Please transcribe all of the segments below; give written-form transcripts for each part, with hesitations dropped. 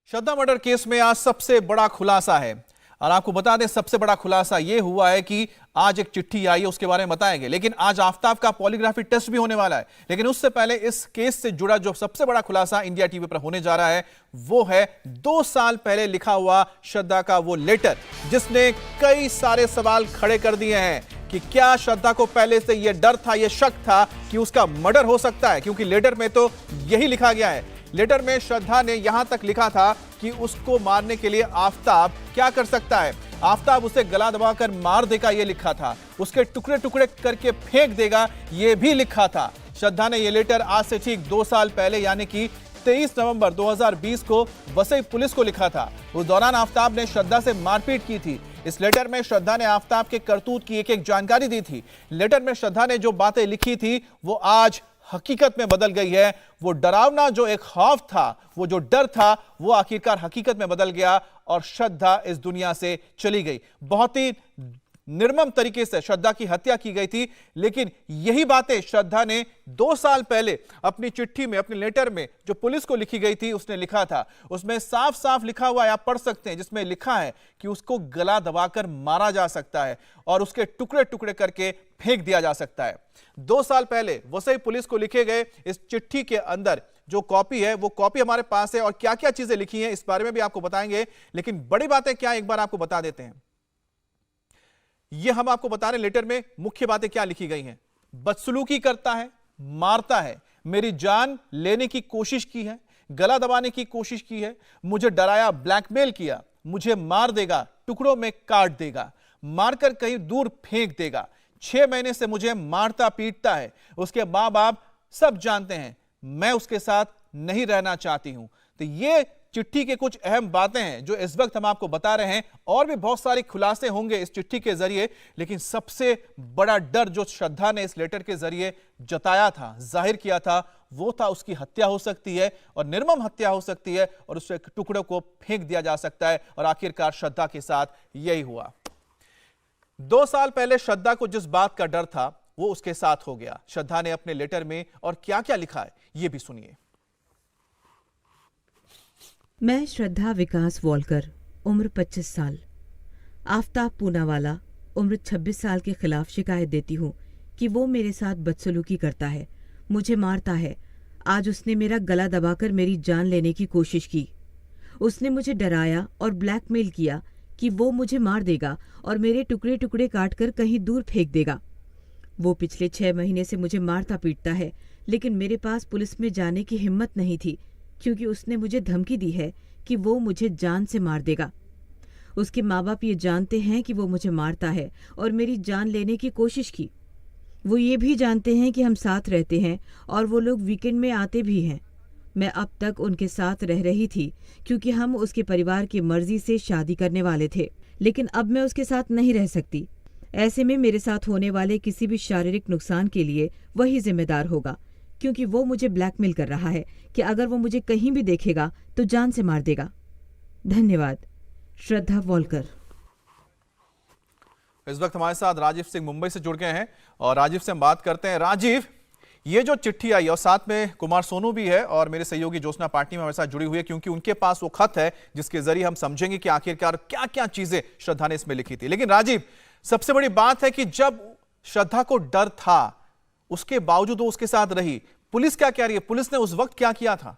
श्रद्धा murder case में आज सबसे बड़ा खुलासा है और आपको बता दें सबसे बड़ा खुलासा यह हुआ है कि आज एक चिट्ठी आई है, उसके बारे में बताएंगे। लेकिन आज आफताब का पॉलीग्राफी टेस्ट भी होने वाला है। लेकिन उससे पहले इस केस से जुड़ा जो सबसे बड़ा खुलासा इंडिया टीवी पर होने जा रहा है वो है 2 साल पहले लिखा हुआ श्रद्धा का वो लेटर, जिसने कई सारे सवाल खड़े कर दिए हैं कि क्या श्रद्धा को पहले से यह डर था, यह शक था कि उसका मर्डर हो सकता है। क्योंकि लेटर में तो यही लिखा गया है। लेटर में श्रद्धा ने यहां तक लिखा था कि उसको मारने के लिए आफताब क्या कर सकता है, आफताब उसे गला दबाकर मार देगा, यह लिखा था। उसके टुकड़े टुकड़े करके फेंक देगा, यह भी लिखा था। श्रद्धा ने यह लेटर आज से ठीक 2 साल पहले यानी कि 23 नवंबर 2020 को वसई पुलिस को लिखा था। उस दौरान आफताब ने श्रद्धा से मारपीट की थी। इस लेटर में श्रद्धा ने आफताब के करतूत की एक एक जानकारी दी थी। लेटर में श्रद्धा ने जो बातें लिखी थी वो आज हकीकत में बदल गई है। वो डरावना जो एक खौफ था, वो जो डर था, वो आखिरकार हकीकत में बदल गया और श्रद्धा इस दुनिया से चली गई। बहुत ही निर्मम तरीके से श्रद्धा की हत्या की गई थी। लेकिन यही बातें श्रद्धा ने 2 साल पहले अपनी चिट्ठी में, अपने लेटर में जो पुलिस को लिखी गई थी, उसने लिखा था। उसमें साफ साफ लिखा हुआ है, आप पढ़ सकते हैं, जिसमें लिखा है कि उसको गला दबाकर मारा जा सकता है और उसके टुकड़े टुकड़े करके फेंक दिया जा सकता है। 2 साल पहले वसई पुलिस को लिखे गए इस चिट्ठी के अंदर जो कॉपी है वो कॉपी हमारे पास है और क्या क्या चीजें लिखी हैं इस बारे में भी आपको बताएंगे। लेकिन बड़ी बातें क्या, एक बार आपको बता देते हैं। ये हम आपको बता रहे हैं लेटर में मुख्य बातें क्या लिखी गई हैं। बदसलूकी करता है, मारता है, मेरी जान लेने की कोशिश की है, गला दबाने की कोशिश की है, मुझे डराया, ब्लैकमेल किया, मुझे मार देगा, टुकड़ों में काट देगा, मारकर कहीं दूर फेंक देगा, 6 महीने से मुझे मारता पीटता है। उसके मां बाप सब जानते हैं, मैं उसके साथ नहीं रहना चाहती हूं। तो ये चिट्ठी के कुछ अहम बातें हैं जो इस वक्त हम आपको बता रहे हैं। और भी बहुत सारे खुलासे होंगे इस चिट्ठी के जरिए। लेकिन सबसे बड़ा डर जो श्रद्धा ने इस लेटर के जरिए जताया था, जाहिर किया था, वो था उसकी हत्या हो सकती है और निर्मम हत्या हो सकती है और उसके टुकड़ों को फेंक दिया जा सकता है। और आखिरकार श्रद्धा के साथ यही हुआ। 2 साल पहले श्रद्धा को जिस बात का डर था वो उसके साथ हो गया। श्रद्धा ने अपने लेटर में और क्या क्या लिखा है ये भी सुनिए। मैं श्रद्धा विकास वॉलकर, उम्र 25 साल, आफताब पूनावाला, उम्र 26 साल के खिलाफ शिकायत देती हूँ कि वो मेरे साथ बदसलूकी करता है, मुझे मारता है। आज उसने मेरा गला दबाकर मेरी जान लेने की कोशिश की। उसने मुझे डराया और ब्लैकमेल किया कि वो मुझे मार देगा और मेरे टुकड़े टुकड़े काटकर कहीं दूर फेंक देगा। वो पिछले 6 महीने से मुझे मारता पीटता है, लेकिन मेरे पास पुलिस में जाने की हिम्मत नहीं थी क्योंकि उसने मुझे धमकी दी है कि वो मुझे जान से मार देगा। उसके माँ बाप ये जानते हैं कि वो मुझे मारता है और मेरी जान लेने की कोशिश की। वो ये भी जानते हैं कि हम साथ रहते हैं और वो लोग वीकेंड में आते भी हैं। मैं अब तक उनके साथ रह रही थी क्योंकि हम उसके परिवार की मर्जी से शादी करने वाले थे, लेकिन अब मैं उसके साथ नहीं रह सकती। ऐसे में मेरे साथ होने वाले किसी भी शारीरिक नुकसान के लिए वही जिम्मेदार होगा क्योंकि वो मुझे ब्लैकमेल कर रहा है कि अगर वो मुझे कहीं भी देखेगा तो जान से मार देगा। धन्यवाद। श्रद्धा वॉलकर। इस वक्त हमारे साथ राजीव सिंह मुंबई से जुड़ गए हैं और राजीव से हम बात करते हैं। राजीव, ये जो चिट्ठी आई और साथ में कुमार सोनू भी है और मेरे सहयोगी ज्योत्सना पार्टी में हमारे साथ जुड़ी हुई है क्योंकि उनके पास वो खत है जिसके जरिए हम समझेंगे कि आखिरकार क्या क्या चीजें श्रद्धा ने इसमें लिखी थी। लेकिन राजीव, सबसे बड़ी बात है कि जब श्रद्धा को डर था उसके बावजूद वो उसके साथ रही। पुलिस क्या कह रही है, पुलिस ने उस वक्त क्या किया था?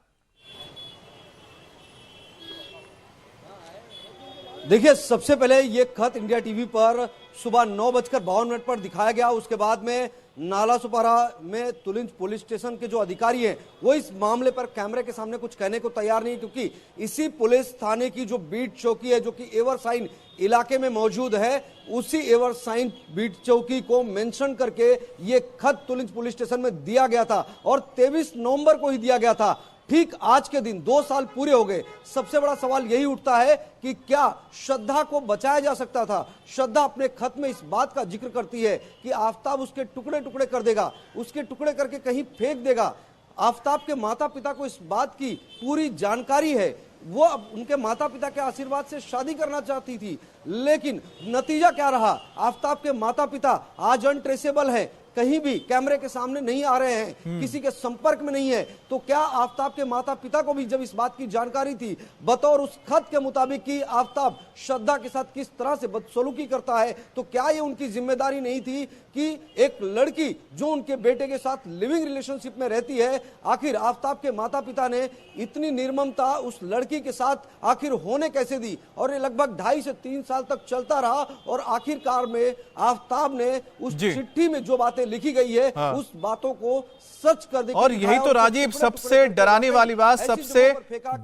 देखिए, सबसे पहले ये खत इंडिया टीवी पर सुबह 9:52 पर दिखाया गया। उसके बाद में नाला सुपारा में तुलिंज पुलिस स्टेशन के जो अधिकारी हैं वो इस मामले पर कैमरे के सामने कुछ कहने को तैयार नहीं, क्योंकि इसी पुलिस थाने की जो बीट चौकी है जो कि एवरसाइन इलाके में मौजूद है, उसी एवरसाइन बीट चौकी को मेंशन करके ये खत तुलिंज पुलिस स्टेशन में दिया गया था और 23 नवंबर को ही दिया गया था। ठीक आज के दिन 2 साल पूरे हो गए। सबसे बड़ा सवाल यही उठता है कि क्या श्रद्धा को बचाया जा सकता था। श्रद्धा अपने खत में इस बात का जिक्र करती है कि आफताब उसके टुकड़े टुकड़े कर देगा, उसके टुकड़े करके कहीं फेंक देगा। आफताब के माता पिता को इस बात की पूरी जानकारी है। वो अब उनके माता पिता के आशीर्वाद से शादी करना चाहती थी, लेकिन नतीजा क्या रहा? आफताब के माता पिता आज अनट्रेसेबल है। कहीं भी कैमरे के सामने नहीं आ रहे हैं, किसी के संपर्क में नहीं है, तो क्या आफताब के माता पिता को भी जब इस बात की जानकारी थी, बतौर उस खत के मुताबिक कि आफताब श्रद्धा के साथ किस तरह से बदसलूकी करता है, तो क्या ये उनकी जिम्मेदारी नहीं थी कि एक लड़की जो उनके बेटे के साथ लिविंग रिलेशनशिप में रहती है, आखिर आफताब के माता पिता ने इतनी निर्ममता उस लड़की के साथ आखिर होने कैसे दी? और ये लगभग 2.5 से 3 साल तक चलता रहा और आखिरकार में आफताब ने उस चिट्ठी में जो बातें लिखी गई है, उस बातों को सच कर दी। और यही तो राजीव सबसे डराने वाली बात, सबसे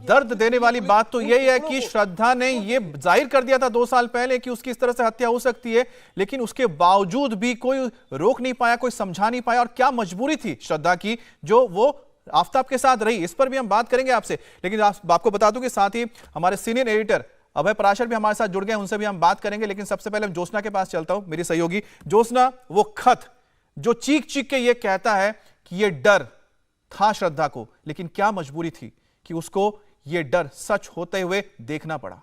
दर्द देने वाली बात तो यही है कि श्रद्धा ने ये जाहिर कर दिया था 2 साल पहले कि उसकी इस तरह से हत्या हो सकती है, लेकिन उसके बावजूद भी कोई रोक नहीं पाया, कोई समझा नहीं पाया। और क्या मजबूरी थी श्रद्धा की जो वो आफताब के साथ रही, इस पर भी हम बात करेंगे आपसे। लेकिन आपको बता दूं कि साथ ही हमारे सीनियर एडिटर अभय पराशर भी हमारे साथ जुड़ गए, उनसे भी हम बात करेंगे। लेकिन सबसे पहले ज्योत्सना के पास चलता हूं, मेरी सहयोगी ज्योत्सना। वो खत जो चीख चीख के ये कहता है कि ये डर था श्रद्धा को, लेकिन क्या मजबूरी थी कि उसको ये डर सच होते हुए देखना पड़ा?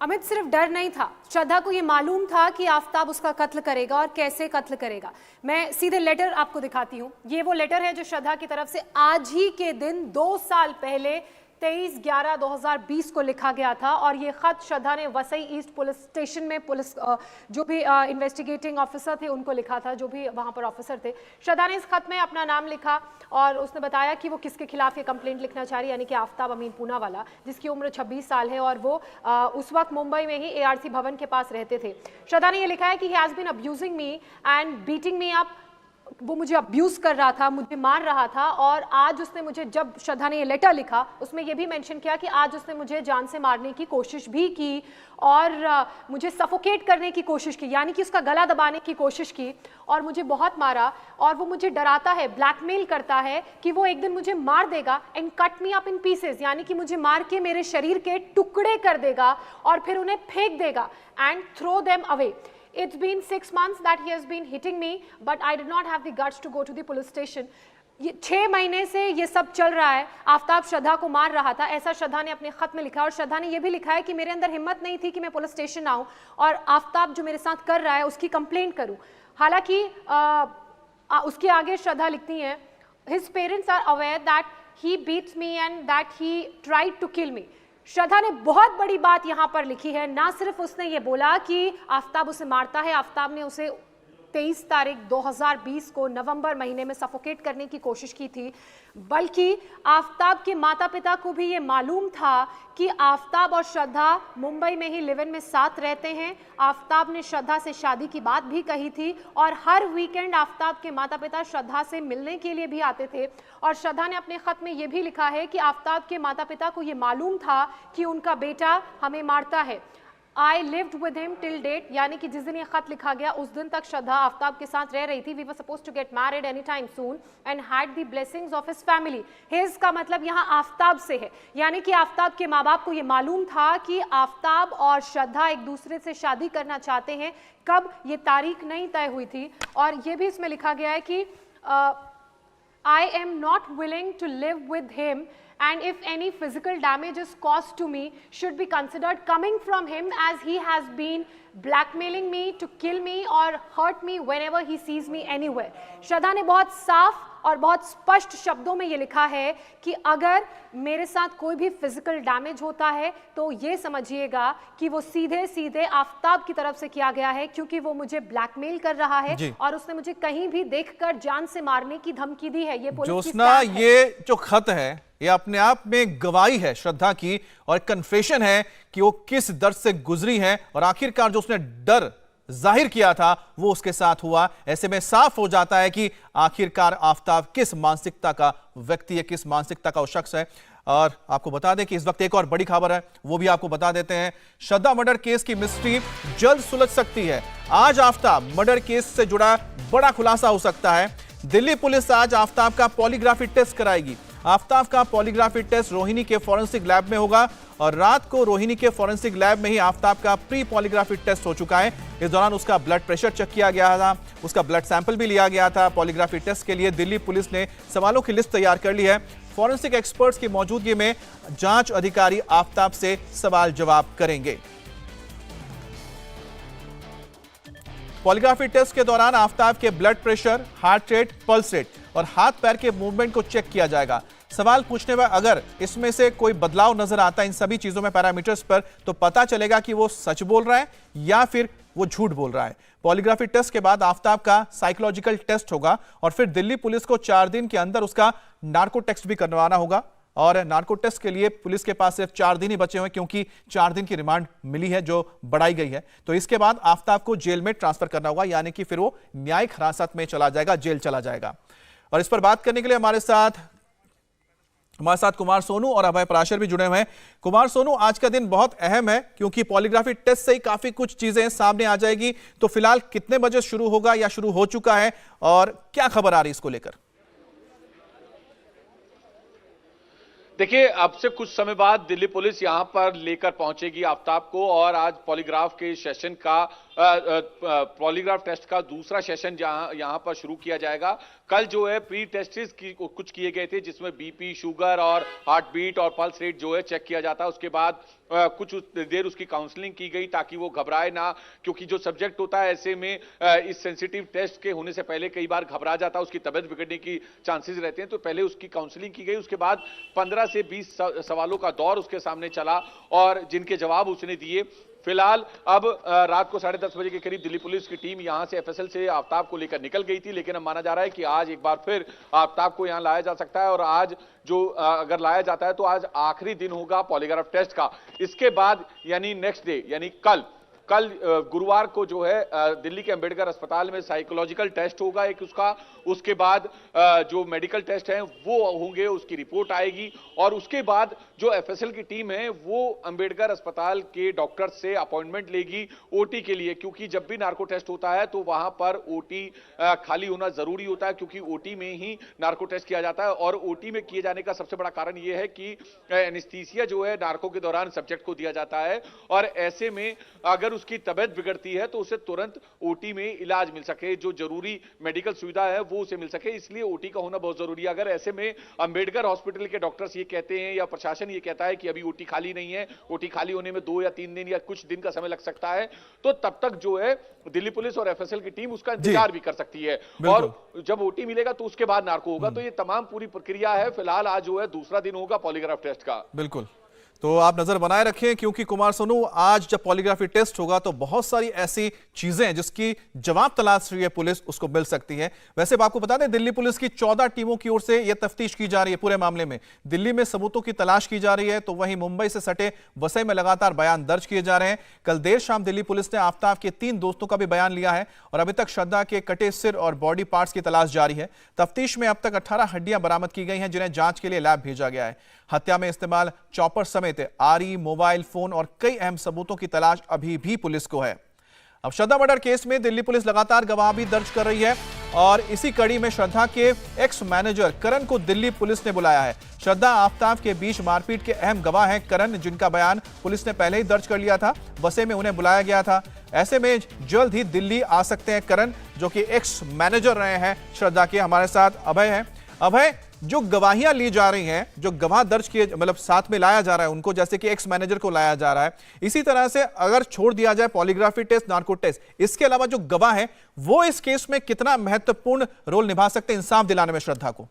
अमित, सिर्फ डर नहीं था, श्रद्धा को ये मालूम था कि आफताब उसका कत्ल करेगा और कैसे कत्ल करेगा। मैं सीधे लेटर आपको दिखाती हूँ। ये वो लेटर है जो श्रद्धा की तरफ से आज ही के दिन 2 साल पहले 23/11/2020 को लिखा गया था। और ये खत श्रद्धा ने वसई ईस्ट पुलिस स्टेशन में पुलिस जो भी इन्वेस्टिगेटिंग ऑफिसर थे उनको लिखा था, जो भी वहां पर ऑफिसर थे। श्रद्धा ने इस खत में अपना नाम लिखा और उसने बताया कि वो किसके खिलाफ ये कंप्लेंट लिखना चाह रही है, यानी कि आफताब अमीन पूनावाला, जिसकी उम्र 26 साल है और वो उस वक्त मुंबई में ही ARC भवन के पास रहते थे। श्रद्धा ने ये लिखा है कि he has been abusing me and beating me up. वो मुझे अब्यूज कर रहा था, मुझे मार रहा था। और आज उसने मुझे, जब श्रद्धा ने ये लेटर लिखा उसमें ये भी मेंशन किया कि आज उसने मुझे जान से मारने की कोशिश भी की और मुझे सफोकेट करने की कोशिश की, यानी कि उसका गला दबाने की कोशिश की और मुझे बहुत मारा। और वो मुझे डराता है, ब्लैकमेल करता है कि वो एक दिन मुझे मार देगा and cut me up in pieces, यानी कि मुझे मार के मेरे शरीर के टुकड़े कर देगा और फिर उन्हें फेंक देगा and throw them away. It's been 6 months that he has been hitting me, but I did not have the guts to go to the police station. ये 6 महीने से ये सब चल रहा है। आफताब श्रद्धा को मार रहा था, ऐसा श्रद्धा ने अपने खत में लिखा। और श्रद्धा ने ये भी लिखा है कि मेरे अंदर हिम्मत नहीं थी कि मैं पुलिस स्टेशन आऊं और आफताब जो मेरे साथ कर रहा है उसकी कंप्लेंट करूं। हालांकि उसके आगे श्रद्धा लिखती हैं, his parents are aware that he beats me and that he tried to kill me. Shraddha ने बहुत बड़ी बात यहां पर लिखी है। ना सिर्फ उसने ये बोला कि आफताब उसे मारता है, आफताब ने उसे 23 तारीख 2020 को नवंबर महीने में सफोकेट करने की कोशिश की थी, बल्कि आफताब के माता पिता को भी ये मालूम था कि आफताब और श्रद्धा मुंबई में ही लिव इन में साथ रहते हैं। आफताब ने श्रद्धा से शादी की बात भी कही थी और हर वीकेंड आफताब के माता पिता श्रद्धा से मिलने के लिए भी आते थे। और श्रद्धा ने अपने खत में ये भी लिखा है कि आफताब के माता पिता को ये मालूम था कि उनका बेटा हमें मारता है। I lived with him till date, यानी कि जिस दिन ये खत लिखा गया उस दिन तक श्रद्धा आफताब के साथ रह रही थी। We were supposed to get married anytime soon and had the blessings of his family. His का मतलब यहाँ आफताब से है, यानी कि आफताब के माँ बाप को ये मालूम था कि आफताब और श्रद्धा एक दूसरे से शादी करना चाहते हैं। कब, ये तारीख नहीं तय हुई थी। और ये भी इसमें लिखा गया है कि I am not willing to live with him and if any physical damage is caused to me should be considered coming from him as he has been blackmailing me to kill me or hurt me whenever he sees me anywhere. श्रद्धा ने बहुत साफ और बहुत स्पष्ट शब्दों में ये लिखा है कि अगर मेरे साथ कोई भी फिजिकल डैमेज होता है तो ये समझिएगा कि वो सीधे सीधे आफताब की तरफ से किया गया है, क्योंकि वो मुझे ब्लैकमेल कर रहा है और उसने मुझे कहीं भी देखकर जान से मारने की धमकी दी है। ये पुलिस की स्टैंड है। ये जो खत है ये अपने आप में गवाही है श्रद्धा की और कन्फेशन है कि वो किस दर्द से गुजरी है और आखिरकार जो उसने डर जाहिर किया था वो उसके साथ हुआ। ऐसे में साफ हो जाता है कि आखिरकार आफताब किस मानसिकता का व्यक्ति है, किस मानसिकता का वो शख्स है। और आपको बता दें कि इस वक्त एक और बड़ी खबर है, वो भी आपको बता देते हैं। श्रद्धा मर्डर केस की मिस्ट्री जल्द सुलझ सकती है। आज आफताब मर्डर केस से जुड़ा बड़ा खुलासा हो सकता है। दिल्ली पुलिस आज आफताब का पॉलीग्राफी टेस्ट कराएगी। आफताब का पॉलीग्राफी टेस्ट रोहिणी के फॉरेंसिक लैब में होगा और रात को रोहिणी के फॉरेंसिक लैब में ही आफताब का प्री पॉलीग्राफी टेस्ट हो चुका है। इस दौरान उसका ब्लड प्रेशर चेक किया गया था, उसका ब्लड सैंपल भी लिया गया था। पॉलीग्राफी टेस्ट के लिए दिल्ली पुलिस ने सवालों की लिस्ट तैयार कर ली है। फॉरेंसिक एक्सपर्ट्स की मौजूदगी में जांच अधिकारी आफताब से सवाल जवाब करेंगे। पॉलीग्राफी टेस्ट के दौरान आफताब के blood pressure, heart rate, pulse rate और हाथ पैर के मूवमेंट को चेक किया जाएगा। सवाल पूछने पर अगर इसमें से कोई बदलाव नजर आता है इन सभी चीजों में, पैरामीटर्स पर, तो पता चलेगा कि वो सच बोल रहा है या फिर वो झूठ बोल रहा है। पॉलीग्राफी टेस्ट के बाद आफताब का साइकोलॉजिकल टेस्ट होगा और फिर दिल्ली पुलिस को 4 दिन के अंदर उसका नार्को टेस्ट भी करवाना होगा। और नार्को टेस्ट के लिए पुलिस के पास सिर्फ 4 दिन ही बचे हुए, क्योंकि 4 दिन की रिमांड मिली है जो बढ़ाई गई है। तो इसके बाद आफताब को जेल में ट्रांसफर करना होगा, यानी कि फिर वो न्यायिक हिरासत में चला जाएगा, जेल चला जाएगा। और इस पर बात करने के लिए हमारे साथ कुमार सोनू और अभय पराशर भी जुड़े हुए हैं। कुमार सोनू, आज का दिन बहुत अहम है क्योंकि पॉलीग्राफी टेस्ट से ही काफी कुछ चीजें सामने आ जाएगी। तो फिलहाल कितने बजे शुरू होगा या शुरू हो चुका है और क्या खबर आ रही है इसको लेकर? देखिए, अब से कुछ समय बाद दिल्ली पुलिस यहां पर लेकर पहुंचेगी आफताब को और आज पॉलीग्राफ के सेशन का पॉलीग्राफ टेस्ट का दूसरा सेशन यहां पर शुरू किया जाएगा। कल जो है प्री टेस्ट कुछ किए गए थे जिसमें बीपी, शुगर और हार्ट बीट और पल्स रेट जो है चेक किया जाता है। उसके बाद कुछ देर उसकी काउंसलिंग की गई ताकि वो घबराए ना, क्योंकि जो सब्जेक्ट होता है ऐसे में इस सेंसिटिव टेस्ट के होने से पहले कई बार घबरा जाता है, उसकी तबियत बिगड़ने की चांसेस रहते हैं। तो पहले उसकी काउंसलिंग की गई, उसके बाद 15 से 20 सवालों का दौर उसके सामने चला और जिनके जवाब उसने दिए। फिलहाल अब रात को 10:30 बजे के करीब दिल्ली पुलिस की टीम यहां से एफएसएल से आफताब को लेकर निकल गई थी, लेकिन अब माना जा रहा है कि आज एक बार फिर आफताब को यहां लाया जा सकता है और आज जो अगर लाया जाता है तो आज आखिरी दिन होगा पॉलीग्राफ टेस्ट का। इसके बाद यानी नेक्स्ट डे यानी कल गुरुवार को जो है दिल्ली के अंबेडकर अस्पताल में साइकोलॉजिकल टेस्ट होगा एक उसका। उसके बाद जो मेडिकल टेस्ट हैं वो होंगे, उसकी रिपोर्ट आएगी और उसके बाद जो एफएसएल की टीम है वो अंबेडकर अस्पताल के डॉक्टर से अपॉइंटमेंट लेगी ओटी के लिए, क्योंकि जब भी नार्को टेस्ट होता है तो वहां पर ओटी खाली होना जरूरी होता है, क्योंकि ओटी में ही नार्को टेस्ट किया जाता है। और ओटी में किए जाने का सबसे बड़ा कारण यह है कि एनेस्थीसिया जो है नार्को के दौरान सब्जेक्ट को दिया जाता है और ऐसे में अगर उसकी तबियत बिगड़ती है तो उसे तुरंत ओटी में इलाज मिल सके, जो जरूरी मेडिकल सुविधा है वो उसे मिल सके, इसलिए ओटी का होना बहुत जरूरी है। अगर ऐसे में अंबेडकर हॉस्पिटल के डॉक्टर्स ये कहते हैं या प्रशासन ये कहता है कि अभी ओटी खाली नहीं है, ओटी खाली होने में 2 या 3 दिन या कुछ दिन का समय लग सकता है, तो तब तक जो है दिल्ली पुलिस और एफएसएल की टीम उसका इंतजार भी कर सकती है और जब ओटी मिलेगा तो उसके बाद नार्को होगा। तो ये तमाम पूरी प्रक्रिया है। फिलहाल आज जो है दूसरा दिन होगा पॉलीग्राफ टेस्ट का। बिल्कुल, तो आप नजर बनाए रखें क्योंकि कुमार सोनू, आज जब पॉलीग्राफी टेस्ट होगा तो बहुत सारी ऐसी चीजें हैं जिसकी जवाब तलाश रही है पुलिस, उसको मिल सकती है। वैसे आपको बता दें, दिल्ली पुलिस की 14 टीमों की ओर से यह तफ्तीश की जा रही है पूरे मामले में। दिल्ली में सबूतों की तलाश की जा रही है, तो वहीं मुंबई से सटे वसई में लगातार बयान दर्ज किए जा रहे हैं। कल देर शाम दिल्ली पुलिस ने आफताब के 3 दोस्तों का भी बयान लिया है और अभी तक श्रद्धा के कटे सिर और बॉडी पार्ट्स की तलाश जारी है। तफ्तीश में अब तक 18 हड्डियां बरामद की गई हैं जिन्हें जांच के लिए लैब भेजा गया है। हत्या में इस्तेमाल चॉपर समेत आरी, मोबाइल फोन और कई अहम सबूतों की तलाश अभी भी पुलिस को है। अब श्रद्धा मर्डर केस में दिल्ली पुलिस लगातार गवाह भी दर्ज कर रही है और इसी कड़ी में श्रद्धा के एक्स मैनेजर करण को दिल्ली पुलिस ने बुलाया है। श्रद्धा आफताब के बीच मारपीट के अहम गवाह हैं करण, जिनका बयान पुलिस ने पहले ही दर्ज कर लिया था। वसई में उन्हें बुलाया गया था। ऐसे में जल्द ही दिल्ली आ सकते हैं करण, जो कि एक्स मैनेजर रहे हैं श्रद्धा के। हमारे साथ अभय हैं। अभय, जो गवाहियां ली जा रही हैं, जो गवाह दर्ज किए मतलब साथ में लाया जा रहा है उनको, जैसे कि एक्स मैनेजर को लाया जा रहा है, इसी तरह से अगर छोड़ दिया जाए पॉलीग्राफी टेस्ट, नार्को टेस्ट, इसके अलावा जो गवाह है वो इस केस में कितना महत्वपूर्ण रोल निभा सकते हैं इंसाफ दिलाने में श्रद्धा को?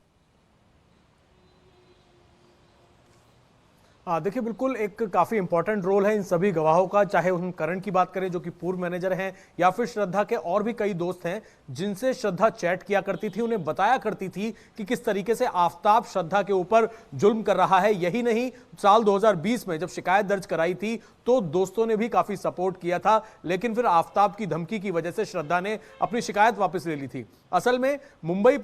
हाँ, देखिए, बिल्कुल एक काफ़ी इंपॉर्टेंट रोल है इन सभी गवाहों का, चाहे हम करण की बात करें जो कि पूर्व मैनेजर हैं या फिर श्रद्धा के और भी कई दोस्त हैं जिनसे श्रद्धा चैट किया करती थी, उन्हें बताया करती थी कि किस तरीके से आफताब श्रद्धा के ऊपर जुल्म कर रहा है। यही नहीं, साल 2020 में जब शिकायत दर्ज कराई थी तो दोस्तों ने भी काफ़ी सपोर्ट किया था, लेकिन फिर आफताब की धमकी की वजह से श्रद्धा ने अपनी शिकायत वापस ले ली थी। असल में मुंबई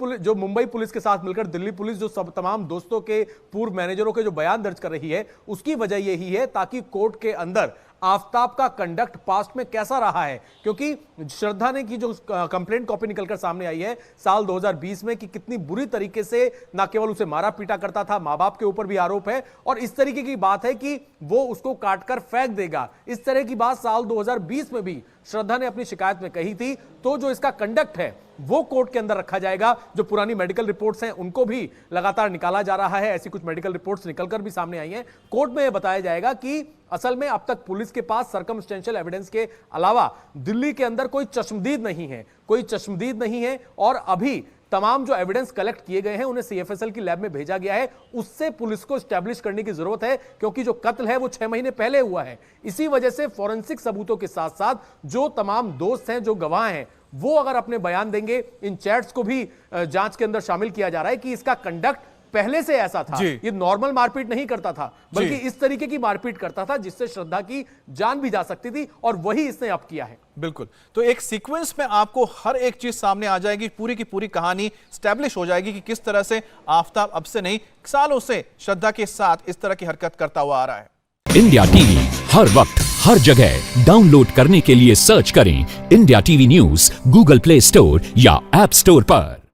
पुलिस के साथ मिलकर दिल्ली पुलिस जो सब तमाम दोस्तों के पूर्व मैनेजरों के जो बयान दर्ज कर रही है, उसकी वजह यही है ताकि कोर्ट के अंदर आफताब का कंडक्ट पास्ट में कैसा रहा है, क्योंकि श्रद्धा ने की जो कंप्लेंट कॉपी निकलकर सामने आई है साल 2020 में कि कितनी बुरी तरीके से न केवल उसे मारा पीटा करता था, मां बाप के ऊपर भी आरोप है और इस तरीके की बात है कि वो उसको काटकर फेंक देगा, इस तरह की बात साल 2020 में भी श्रद्धा ने अपनी शिकायत में कही थी। तो जो इसका कंडक्ट है वो कोर्ट के अंदर रखा जाएगा। जो पुरानी मेडिकल रिपोर्ट्स हैं उनको भी लगातार निकाला जा रहा है। ऐसी कुछ मेडिकल रिपोर्ट्स निकलकर भी सामने आई हैं। कोर्ट में यह बताया जाएगा कि असल में अब तक पुलिस के पास सर्कमस्टेंशियल एविडेंस के अलावा दिल्ली के अंदर कोई चश्मदीद नहीं है, और अभी तमाम जो एविडेंस कलेक्ट किए गए हैं उन्हें सीएफएसएल की लैब में भेजा गया है। उससे पुलिस को एस्टैब्लिश करने की जरूरत है, क्योंकि जो कत्ल है वो 6 महीने पहले हुआ है। इसी वजह से फॉरेंसिक सबूतों के साथ साथ जो तमाम दोस्त हैं, जो गवाह हैं, वो अगर अपने बयान देंगे, इन चैट्स को भी जांच के अंदर शामिल किया जा रहा है कि इसका कंडक्ट पहले से ऐसा था। ये नॉर्मल मारपीट नहीं करता था, बल्कि इस तरीके की मारपीट करता था जिससे श्रद्धा की जान भी जा सकती थी, और वही इसने अब किया है। बिल्कुल, तो एक सीक्वेंस में आपको हर एक चीज सामने आ जाएगी, पूरी की पूरी कहानी स्टैब्लिश हो जाएगी कि किस तरह से आफताब अब से नहीं, सालों से श्रद्धा के साथ इस तरह की हरकत करता हुआ आ रहा है। इंडिया टीवी हर वक्त हर जगह डाउनलोड करने के लिए सर्च करें India TV news Google play store या ऐप स्टोर पर।